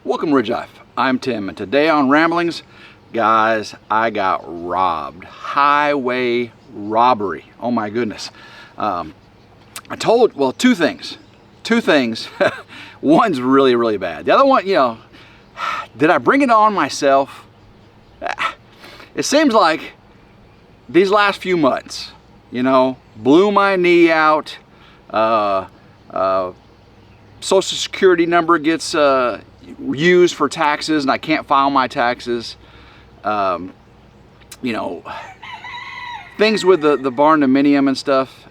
Welcome to RidgeLife. I'm Tim, and today on Ramblings, guys, I got robbed. Highway robbery. Oh my goodness. Two things. One's really, really bad. The other one, did I bring it on myself? It seems like these last few months, blew my knee out, Social Security number gets used for taxes and I can't file my taxes. Things with the barn dominium and stuff,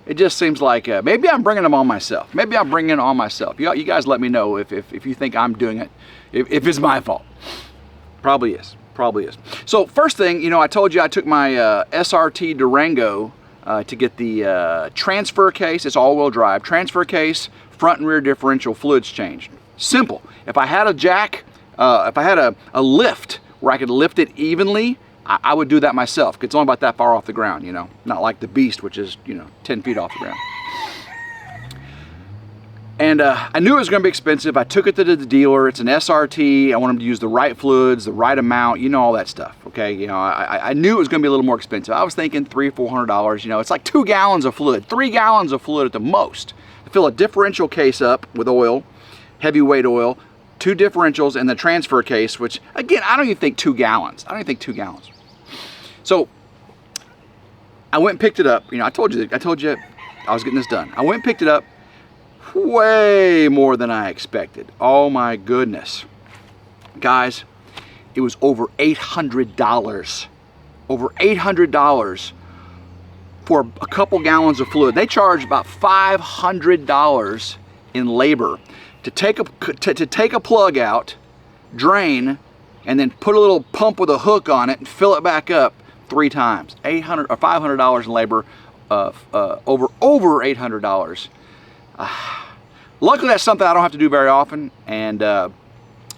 it just seems like maybe I'm bringing them on myself. Maybe I'm bringing it on myself. You guys let me know if you think I'm doing it, if it's my fault. Probably is. So first thing, I told you I took my SRT Durango to get the transfer case. It's all-wheel drive. Transfer case, front and rear differential fluids changed. Simple. If I had a jack, if I had a lift where I could lift it evenly, I would do that myself. It's only about that far off the ground, not like the Beast, which is 10 feet off the ground. And I knew it was going to be expensive. I took it to the dealer. It's an SRT. I want them to use the right fluids, the right amount, all that stuff. Okay, I knew it was going to be a little more expensive. I was thinking $300-400. It's like 2 gallons of fluid, 3 gallons of fluid at the most. To fill a differential case up with oil, heavyweight oil, 2 differentials, and the transfer case, which again, I don't even think 2 gallons. So I went and picked it up. I told you I was getting this done. I went and picked it up. Way more than I expected. Oh my goodness. Guys, it was over $800. Over $800 for a couple gallons of fluid. They charge about $500 in labor to take a plug out, drain, and then put a little pump with a hook on it and fill it back up 3 times. $800 or $500 in labor, over $800. Luckily, that's something I don't have to do very often. And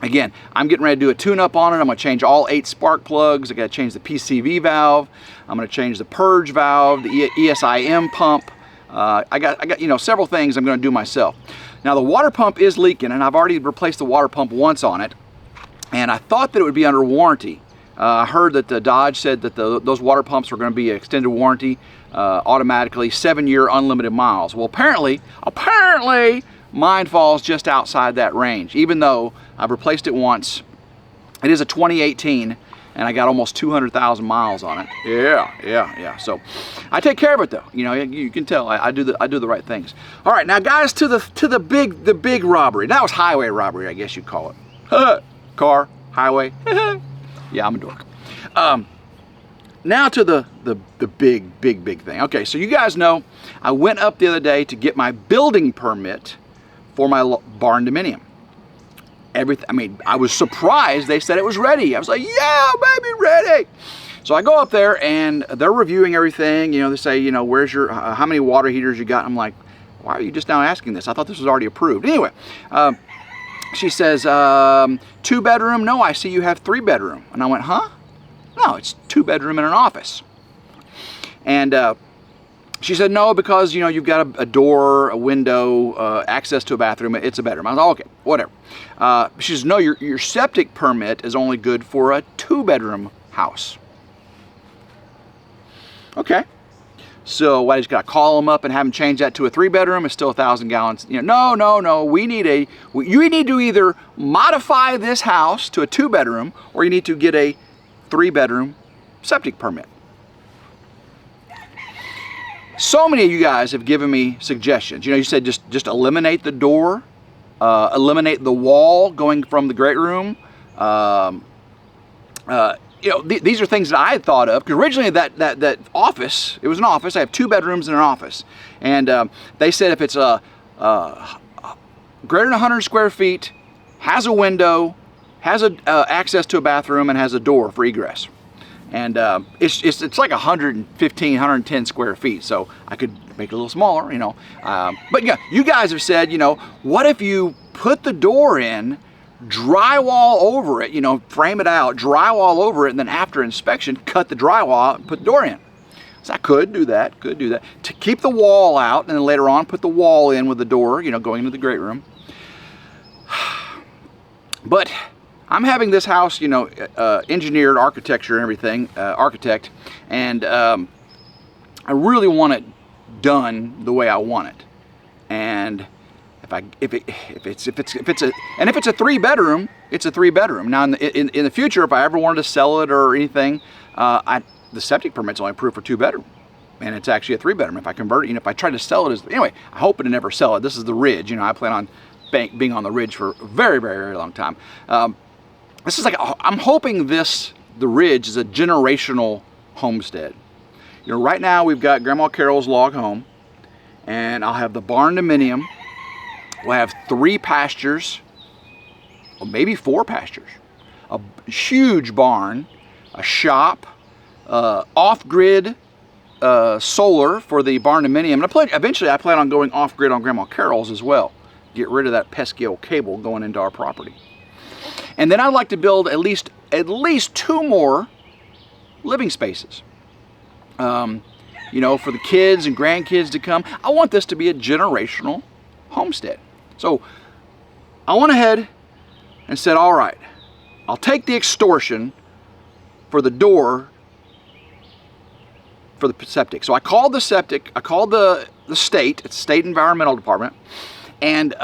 again, I'm getting ready to do a tune-up on it. I'm going to change all 8 spark plugs. I got to change the PCV valve. I'm going to change the purge valve, the ESIM pump. I got several things I'm going to do myself. Now the water pump is leaking, and I've already replaced the water pump once on it. And I thought that it would be under warranty. I heard that the Dodge said that those water pumps were going to be extended warranty automatically, 7-year unlimited miles. Well, apparently mine falls just outside that range, even though I've replaced it once. It is a 2018, and I got almost 200,000 miles on it. Yeah. So I take care of it though. You can tell I do the right things. All right, now guys, to the big robbery. That was highway robbery, I guess you'd call it. Car, highway. Yeah, I'm a dork. Now to the big thing. Okay, so you guys know I went up the other day to get my building permit for my barn dominium. I was surprised they said it was ready. I was like, yeah, baby, ready. So I go up there and they're reviewing everything. They say, where's your, how many water heaters you got? I'm like, why are you just now asking this? I thought this was already approved. Anyway, she says, 2-bedroom? No, I see you have 3-bedroom. And I went, huh? No, it's 2-bedroom and an office. And she said, no, because, you've got a door, a window, access to a bathroom. It's a bedroom. I was like, okay, whatever. She says, no, your septic permit is only good for a 2-bedroom house. Okay. So I just got to call them up and have them change that to a 3-bedroom. It's still 1,000 gallons. No. You need to either modify this house to a 2-bedroom, or you need to get a 3-bedroom septic permit. So many of you guys have given me suggestions. You said just eliminate the door, eliminate the wall going from the great room. These are things that I had thought of, because originally that office, it was an office. I have 2 bedrooms and an office, and they said if it's greater than 100 square feet, has a window, has access to a bathroom, and has a door for egress. And it's like 115, 110 square feet, so I could make it a little smaller, But yeah, you guys have said, what if you put the door in, drywall over it, frame it out, drywall over it, and then after inspection, cut the drywall out and put the door in. So I could do that, to keep the wall out, and then later on put the wall in with the door, going into the great room. But I'm having this house, you know, engineered, architecture and everything, architect, and I really want it done the way I want it. And if it's a 3-bedroom, it's a 3-bedroom. Now in the future, if I ever wanted to sell it or anything, the septic permit's only approved for 2-bedroom, and it's actually a 3-bedroom. If I convert it, you know, if I try to sell it anyway, I hope to never sell it. This is the Ridge, you know. I plan on being on the Ridge for a very, very, very long time. This is like, I'm hoping the Ridge is a generational homestead. You know, right now we've got Grandma Carol's log home, and I'll have the barn dominium. We'll have 3 pastures, or maybe 4 pastures, a huge barn, a shop, off-grid solar for the barn dominium. And eventually I plan on going off-grid on Grandma Carol's as well. Get rid of that pesky old cable going into our property. And then I'd like to build at least 2 more living spaces. You know, for the kids and grandkids to come. I want this to be a generational homestead. So I went ahead and said, all right, I'll take the extortion for the door for the septic. So I called the state, it's State Environmental Department, and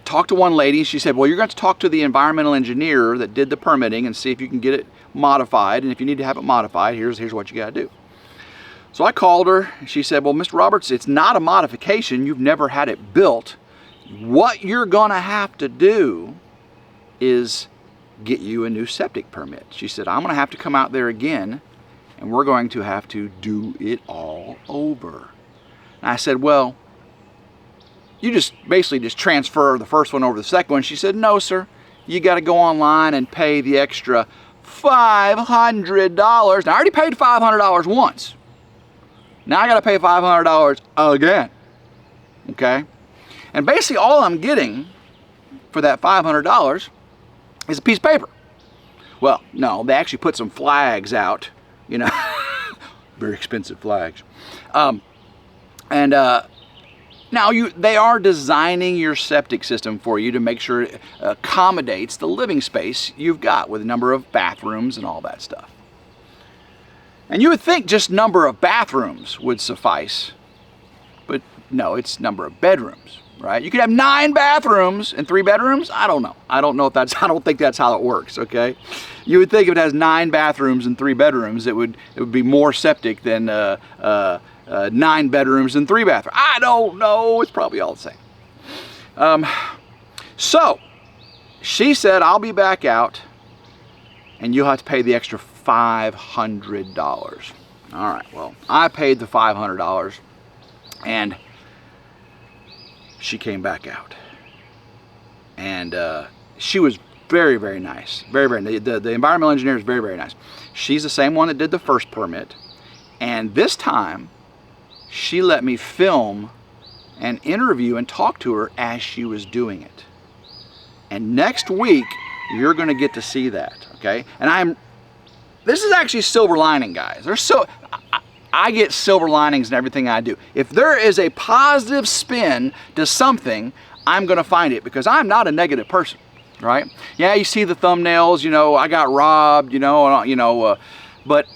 talked to one lady. She said, well, you're going to talk to the environmental engineer that did the permitting and see if you can get it modified, and if you need to have it modified, here's what you got to do. So I called her. She said, well, Mr. Roberts, it's not a modification. You've never had it built. What you're going to have to do is get you a new septic permit. She said, I'm going to have to come out there again, and we're going to have to do it all over. And I said, well, you just basically just transfer the first one over to the second one. She said, no, sir. You got to go online and pay the extra $500. Now, I already paid $500 once. Now I got to pay $500 again. Okay? And basically all I'm getting for that $500 is a piece of paper. Well, no, they actually put some flags out, you know, very expensive flags. Now they are designing your septic system for you to make sure it accommodates the living space you've got with a number of bathrooms and all that stuff. And you would think just number of bathrooms would suffice, but no, it's number of bedrooms, right? You could have 9 bathrooms and 3 bedrooms. I don't know. I don't think that's how it works, okay? You would think if it has 9 bathrooms and 3 bedrooms, it would be more septic than 9 bedrooms and 3 bathrooms. I don't know. It's probably all the same. So she said, I'll be back out and you'll have to pay the extra $500. All right, well, I paid the $500 and she came back out. And she was very, very nice. Very, very nice. The environmental engineer is very, very nice. She's the same one that did the first permit. And this time, she let me film and interview and talk to her as she was doing it. And next week, you're going to get to see that, okay? And this is actually silver lining, guys. I get silver linings in everything I do. If there is a positive spin to something, I'm going to find it because I'm not a negative person, right? Yeah, you see the thumbnails, you know, I got robbed, but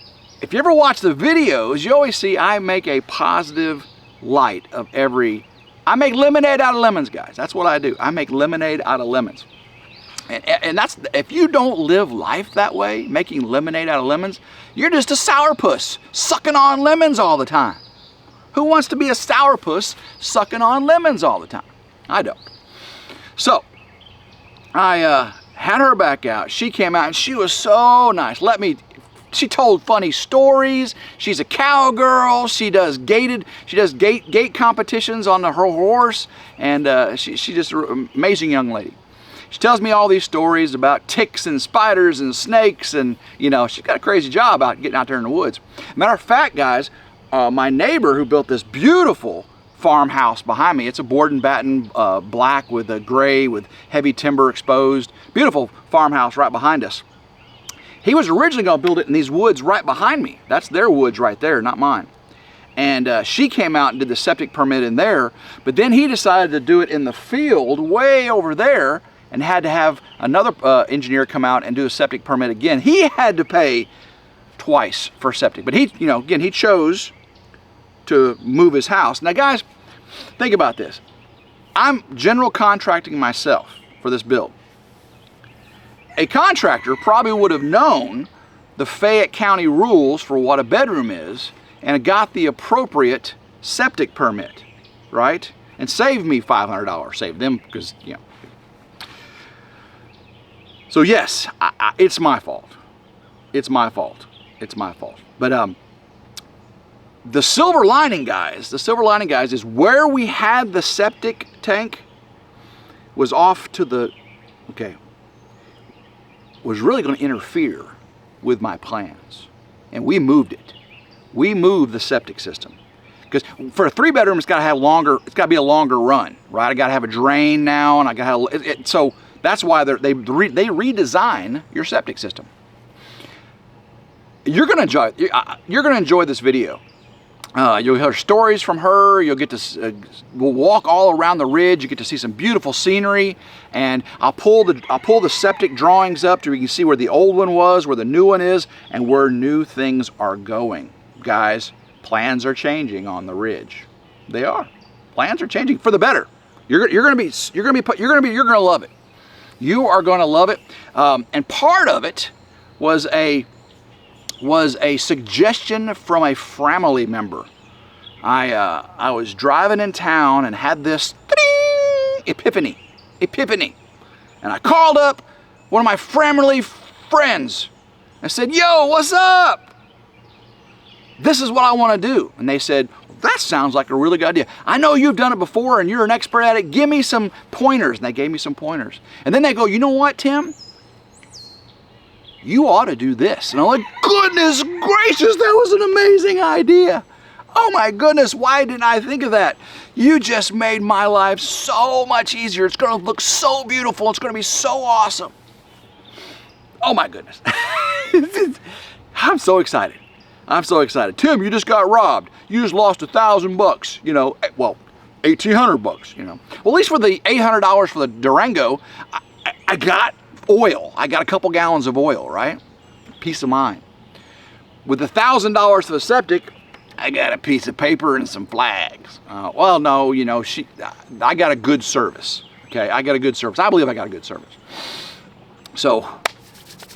if you ever watch the videos, you always see I make a positive light of I make lemonade out of lemons, guys. That's what I do. I make lemonade out of lemons. And that's, if you don't live life that way, making lemonade out of lemons, you're just a sourpuss sucking on lemons all the time. Who wants to be a sourpuss sucking on lemons all the time? I don't. So, I had her back out. She came out and she was so nice. She told funny stories. She's a cowgirl. She does gate competitions on her horse, and she's just an amazing young lady. She tells me all these stories about ticks and spiders and snakes, and she's got a crazy job out getting out there in the woods. Matter of fact, guys, my neighbor who built this beautiful farmhouse behind me, it's a board and batten black with a gray with heavy timber exposed, beautiful farmhouse right behind us. He was originally going to build it in these woods right behind me. That's their woods right there, not mine. And she came out and did the septic permit in there, but then he decided to do it in the field way over there, and had to have another engineer come out and do a septic permit again. He had to pay twice for septic, but he, you know, again, he chose to move his house. Now guys, think about this. I'm general contracting myself for this build. A contractor probably would have known the Fayette County rules for what a bedroom is and got the appropriate septic permit, right? And saved me $500, saved them, because, you know. So yes, it's my fault. It's my fault. It's my fault. But the silver lining, guys, is where we had the septic tank was off to the, okay, was really going to interfere with my plans. And we moved it. We moved the septic system. Because for a 3-bedroom, it's got to have longer, it's got to be a longer run, right? I got to have a drain now, and I got to have, so that's why they redesign your septic system. You're going to enjoy this video. You'll hear stories from her. You'll get to we'll walk all around the ridge. You get to see some beautiful scenery, and I'll pull the septic drawings up so you can see where the old one was, where the new one is, and where new things are going. Guys, plans are changing on the ridge. They are. Plans are changing for the better. You're gonna love it. You are gonna love it. And part of it was a suggestion from a family member. I was driving in town and had this epiphany. And I called up one of my family friends. I said, yo, what's up? This is what I want to do. And they said, that sounds like a really good idea. I know you've done it before and you're an expert at it. Give me some pointers. And they gave me some pointers. And then they go, you know what, Tim? You ought to do this. And I'm like, goodness gracious, that was an amazing idea. Oh my goodness, why didn't I think of that? You just made my life so much easier. It's going to look so beautiful. It's going to be so awesome. Oh my goodness. I'm so excited. I'm so excited. Tim, you just got robbed. You just lost $1,000, you know, well, $1,800, you know. Well, at least for the $800 for the Durango, I got oil. I got a couple gallons of oil, right? Peace of mind. With $1,000 for the septic, I got a piece of paper and some flags. Well, no, you know, I got a good service. Okay, I got a good service. I believe I got a good service. So,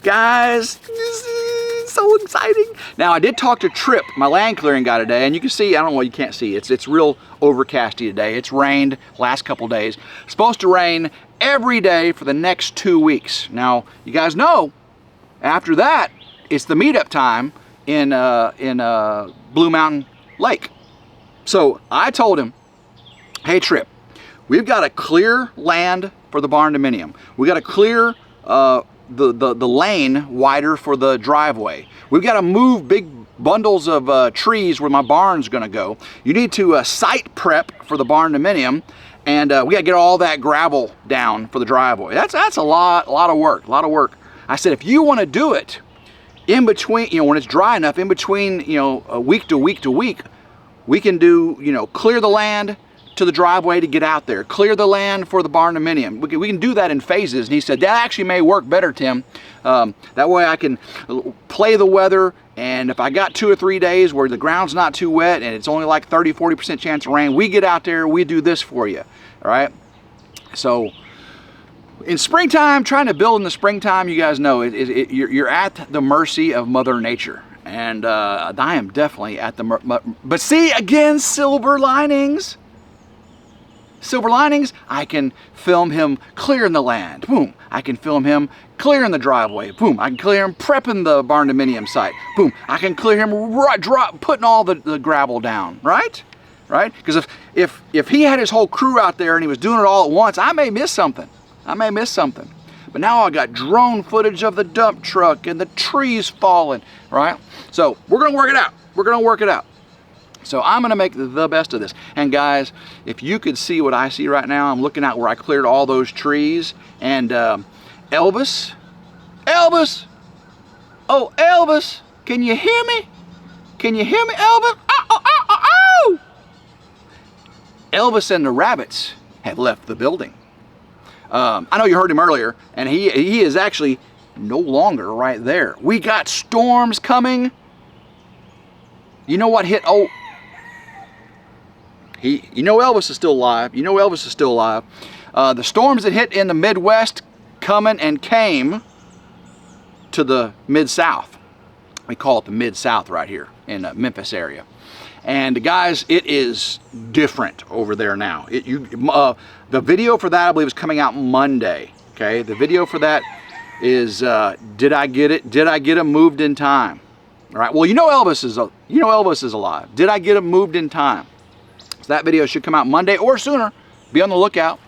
guys, this is so exciting. Now, I did talk to Trip, my land clearing guy today, and you can see, I don't know what you can't see. It's real overcasty today. It's rained last couple days. It's supposed to rain every day for the next 2 weeks. Now, you guys know, after that, it's the meetup time in Blue Mountain Lake. So I told him, hey Trip, we've got to clear land for the barn dominium. We got to clear the lane wider for the driveway. We've got to move big bundles of trees where my barn's going to go. You need to site prep for the barn dominium, and we got to get all that gravel down for the driveway. That's a lot of work. I said, if you want to do it in between, you know, when it's dry enough, in between, you know, week to week, we can do, you know, clear the land to the driveway to get out there, clear the land for the barn dominium. We can do that in phases. And he said, that actually may work better, Tim. That way I can play the weather, and if I got 2 or 3 days where the ground's not too wet and it's only like 30-40% chance of rain, we get out there, we do this for you, all right? So in springtime, trying to build in the springtime, you guys know, you're at the mercy of Mother Nature. And I am definitely at the but see, again, silver linings. Silver linings, I can film him clearing the land. Boom. I can film him clearing the driveway. Boom. I can clear him prepping the barn dominium site. Boom. I can clear him putting all the gravel down, right? Right? Because if he had his whole crew out there and he was doing it all at once, I may miss something. But now I got drone footage of the dump truck and the trees falling, right? So we're gonna work it out. So I'm gonna make the best of this. And guys, if you could see what I see right now, I'm looking out where I cleared all those trees. And Elvis, oh Elvis, can you hear me? Elvis? Elvis and the rabbits have left the building. I know you heard him earlier, and he is actually no longer right there. We got storms coming. You know what hit? Oh, you know Elvis is still alive. You know Elvis is still alive. The storms that hit in the Midwest coming and came to the Mid-South. We call it the Mid-South right here in the Memphis area. And guys, it is different over there now. The video for that, I believe, is coming out Monday. Okay, the video for that is did I get it? Did I get him moved in time? All right. Well, you know Elvis is alive. Did I get him moved in time? So that video should come out Monday or sooner. Be on the lookout.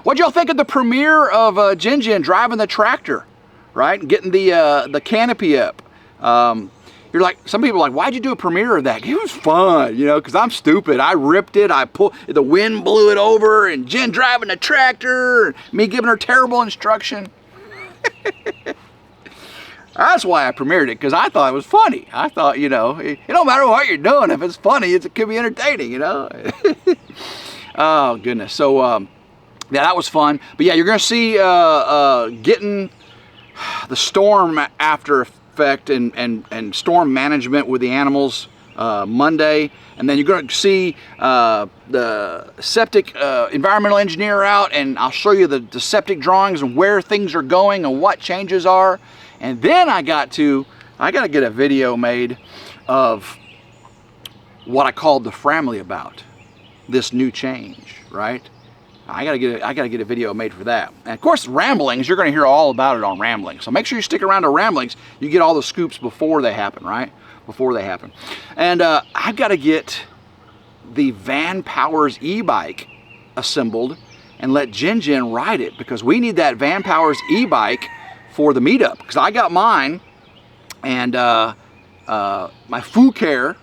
What'd y'all think of the premiere of Jin Jin driving the tractor, right? And getting the canopy up. You're like, some people are like, why'd you do a premiere of that? It was fun, you know, because I'm stupid. I ripped it, the wind blew it over, and Jen driving the tractor, and me giving her terrible instruction. That's why I premiered it, because I thought it was funny. I thought, you know, it don't matter what you're doing. If it's funny, it could be entertaining, you know. Oh, goodness. So, yeah, that was fun. But yeah, you're going to see getting the storm after effect and storm management with the animals Monday, and then you're going to see the septic environmental engineer out, and I'll show you the septic drawings and where things are going and what changes are. And then I got to get a video made of what I called the family about this new change, right? I gotta get a video made for that. And of course, Ramblings, you're gonna hear all about it on Ramblings. So make sure you stick around to Ramblings. You get all the scoops before they happen, right? Before they happen. And I've got to get the Van Powers e-bike assembled and let Jin Jin ride it, because we need that Van Powers e-bike for the meetup. Because I got mine, and my FuCare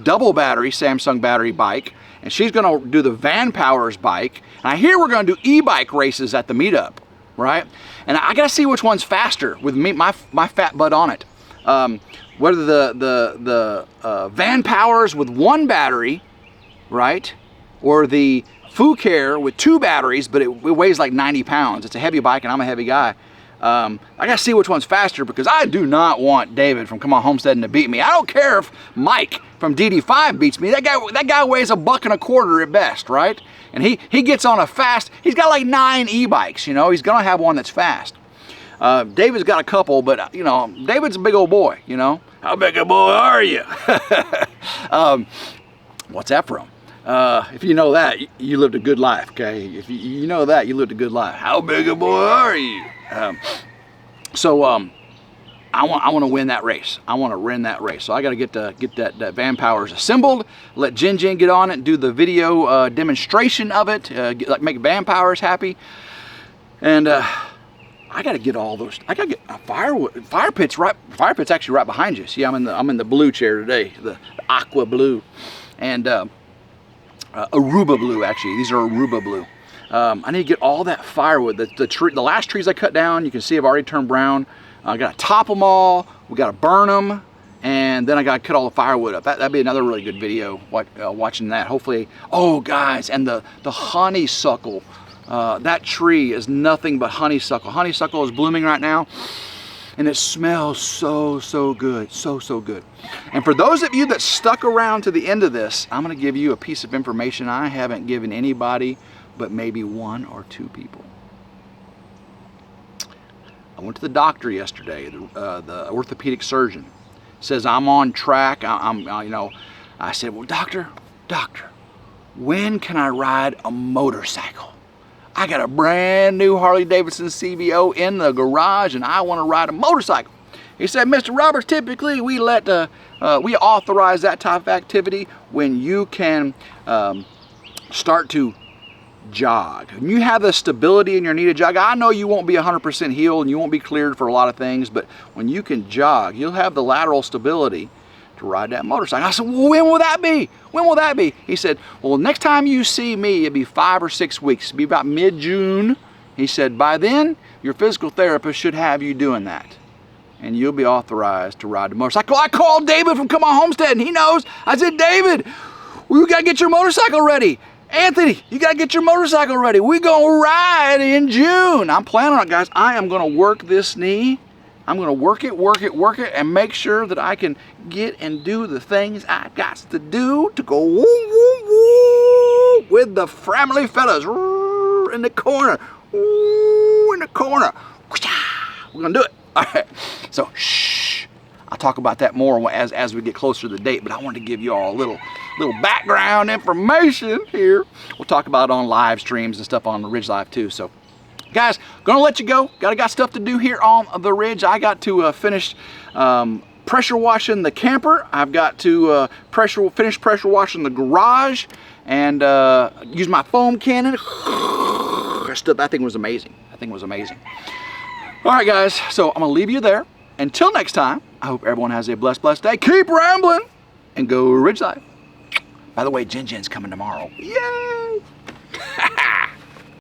double battery Samsung battery bike, and she's going to do the Van Powers bike. And I hear we're going to do e-bike races at the meetup, right? And I got to see which one's faster with me, my fat butt on it. Whether the Van Powers with one battery, right, or the FuCare with two batteries, but it weighs like 90 pounds. It's a heavy bike, and I'm a heavy guy. I gotta see which one's faster, because I do not want David from Come On Homesteading to beat me. I don't care if Mike from DD5 beats me. That guy weighs $1.25 at best, right? And he gets on a fast. He's got like 9 e-bikes. You know, he's gonna have one that's fast. David's got a couple, but you know, David's a big old boy. You know, how big a boy are you? What's that from? If you know that, you lived a good life. Okay, if you know that, you lived a good life. How big a boy are you? I want to win that race. I want to win that race. So I got to get that Van Powers assembled. Let Jin Jin get on it and do the video demonstration of it. Make Van Powers happy. And I got to get all those. I got to get a firewood. Fire pit's actually right behind you. See, I'm in the blue chair today, the aqua blue, and Aruba blue. Actually, these are Aruba blue. I need to get all that firewood. The last trees I cut down, you can see have already turned brown. I got to top them all. We got to burn them, and then I got to cut all the firewood up. That'd be another really good video. Watching that. Hopefully, oh guys, and the honeysuckle. That tree is nothing but honeysuckle. Honeysuckle is blooming right now, and it smells so good, so good. And for those of you that stuck around to the end of this, I'm going to give you a piece of information I haven't given anybody but maybe 1 or 2 people. I went to the doctor yesterday. The orthopedic surgeon says I'm on track. I said, well, doctor, when can I ride a motorcycle? I got a brand new Harley Davidson CVO in the garage, and I want to ride a motorcycle. He said, Mr. Roberts, typically we authorize that type of activity when you can start to jog. When you have the stability in your knee to jog, I know you won't be 100% healed and you won't be cleared for a lot of things, but when you can jog, you'll have the lateral stability to ride that motorcycle. I said, well, when will that be? When will that be? He said, well, next time you see me, it'll be 5 or 6 weeks. It'll be about mid-June. He said, by then, your physical therapist should have you doing that, and you'll be authorized to ride the motorcycle. I called David from Come On Homestead, and he knows. I said, David, we got to get your motorcycle ready. Anthony, you gotta get your motorcycle ready. We're gonna ride in June. I'm planning on it, guys. I am gonna work this knee. I'm gonna work it, and make sure that I can get and do the things I got to do to go woo, woo, woo with the family fellas in the corner. Woo, in the corner. We're gonna do it. All right. So, shh. I'll talk about that more as we get closer to the date, but I wanted to give you all a little background information here. We'll talk about it on live streams and stuff on the RidgeLife too. So, guys, gonna let you go. Got stuff to do here on the Ridge. I got to finish pressure washing the camper. I've got to finish pressure washing the garage and use my foam cannon. That thing was amazing. All right, guys, so I'm gonna leave you there. Until next time, I hope everyone has a blessed day. Keep rambling and go RidgeLife. By the way, Jen's coming tomorrow. Yay!